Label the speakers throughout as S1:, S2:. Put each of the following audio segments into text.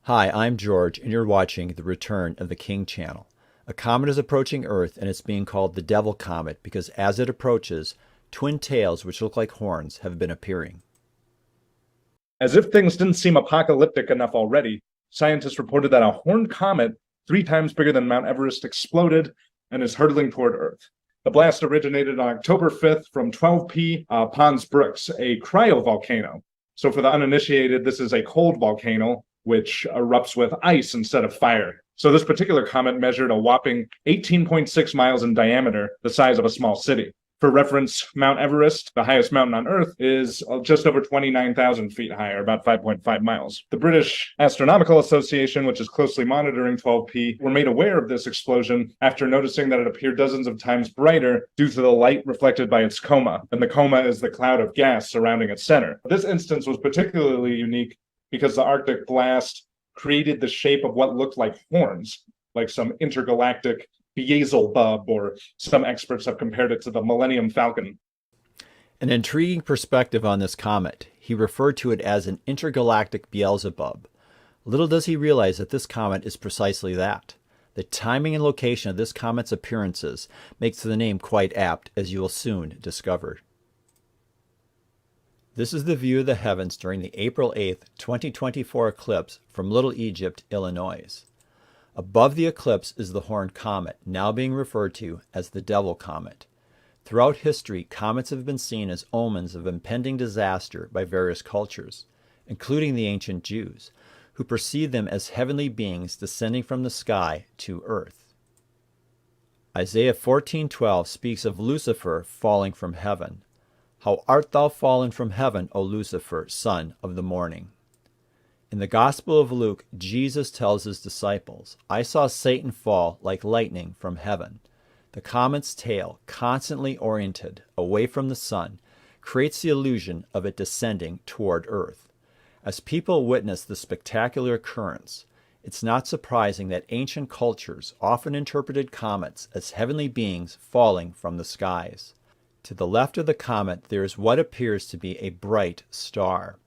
S1: Hi, I'm George, and you're watching The Return of the King channel. A comet is approaching Earth, and it's being called the Devil Comet because as it approaches, twin tails which look like horns have been appearing.
S2: As if things didn't seem apocalyptic enough already, scientists reported that a horned comet 3 times bigger than Mount Everest exploded and is hurtling toward Earth. The blast originated on October 5th from 12P Pons Brooks, a cryovolcano. So for the uninitiated, this is a cold volcano which erupts with ice instead of fire. So this particular comet measured a whopping 18.6 miles in diameter, the size of a small city. For reference, Mount Everest, the highest mountain on Earth, is just over 29,000 feet high, or about 5.5 miles. The British Astronomical Association, which is closely monitoring 12P, were made aware of this explosion after noticing that it appeared dozens of times brighter due to the light reflected by its coma. And the coma is the cloud of gas surrounding its center. This instance was particularly unique because the Arctic blast created the shape of what looked like horns, like some intergalactic Beelzebub, or some experts have compared it to the Millennium Falcon.
S1: An intriguing perspective on this comet. He referred to it as an intergalactic Beelzebub. Little does he realize that this comet is precisely that. The timing and location of this comet's appearances makes the name quite apt, as you will soon discover. This is the view of the heavens during the April 8th, 2024 eclipse from Little Egypt, Illinois. Above the eclipse is the horned comet, now being referred to as the Devil Comet. Throughout history, comets have been seen as omens of impending disaster by various cultures, including the ancient Jews, who perceived them as heavenly beings descending from the sky to earth. Isaiah 14:12 speaks of Lucifer falling from heaven. How art thou fallen from heaven, O Lucifer, son of the morning? In the Gospel of Luke, Jesus tells his disciples, I saw Satan fall like lightning from heaven. The comet's tail, constantly oriented away from the sun, creates the illusion of it descending toward Earth. As people witness this spectacular occurrence, it's not surprising that ancient cultures often interpreted comets as heavenly beings falling from the skies. To the left of the comet, there is what appears to be a bright star.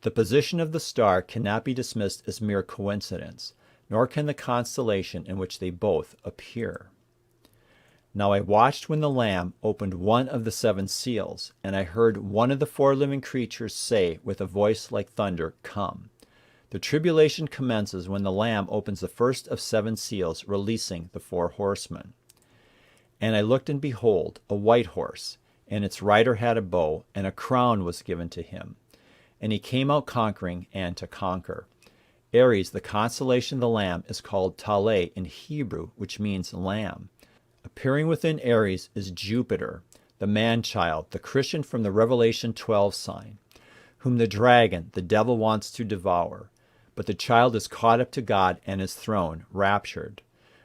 S1: The position of the star cannot be dismissed as mere coincidence, nor can the constellation in which they both appear. Now I watched when the Lamb opened one of the 7 seals, and I heard one of the 4 living creatures say with a voice like thunder, Come. The tribulation commences when the Lamb opens the first of 7 seals, releasing the 4 horsemen. And I looked, and behold, a white horse, and its rider had a bow, and a crown was given to him. And he came out conquering and to conquer. Aries, the constellation of the Lamb, is called Tale in Hebrew, which means lamb. Appearing within Aries is Jupiter, the man-child, the Christian from the Revelation 12 sign, whom the dragon, the devil, wants to devour. But the child is caught up to God and his throne, raptured.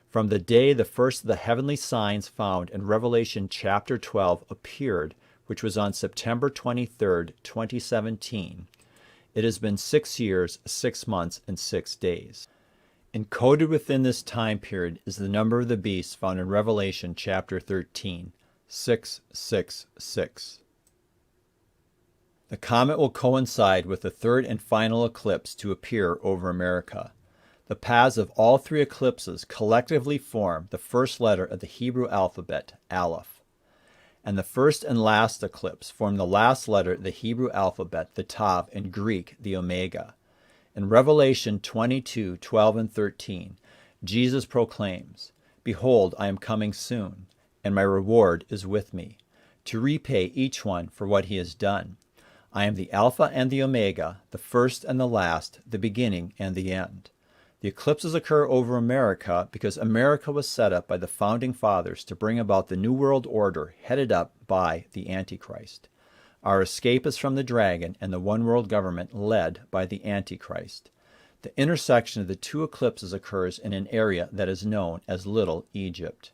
S1: From the day the first of the heavenly signs found in Revelation chapter 12 appeared, which was on September 23, 2017, it has been 6 years, 6 months, and 6 days. Encoded within this time period is the number of the beast found in Revelation chapter 13, 666. The comet will coincide with the third and final eclipse to appear over America. The paths of all 3 eclipses collectively form the first letter of the Hebrew alphabet, Aleph. And the first and last eclipse form the last letter of the Hebrew alphabet, the Tav, and Greek, the Omega. In Revelation 22:12 and 13, Jesus proclaims, Behold, I am coming soon, and my reward is with me, to repay each one for what he has done. I am the Alpha and the Omega, the first and the last, the beginning and the end. The eclipses occur over America because America was set up by the Founding Fathers to bring about the New World Order headed up by the Antichrist. Our escape is from the dragon and the one world government led by the Antichrist. The intersection of the 2 eclipses occurs in an area that is known as Little Egypt.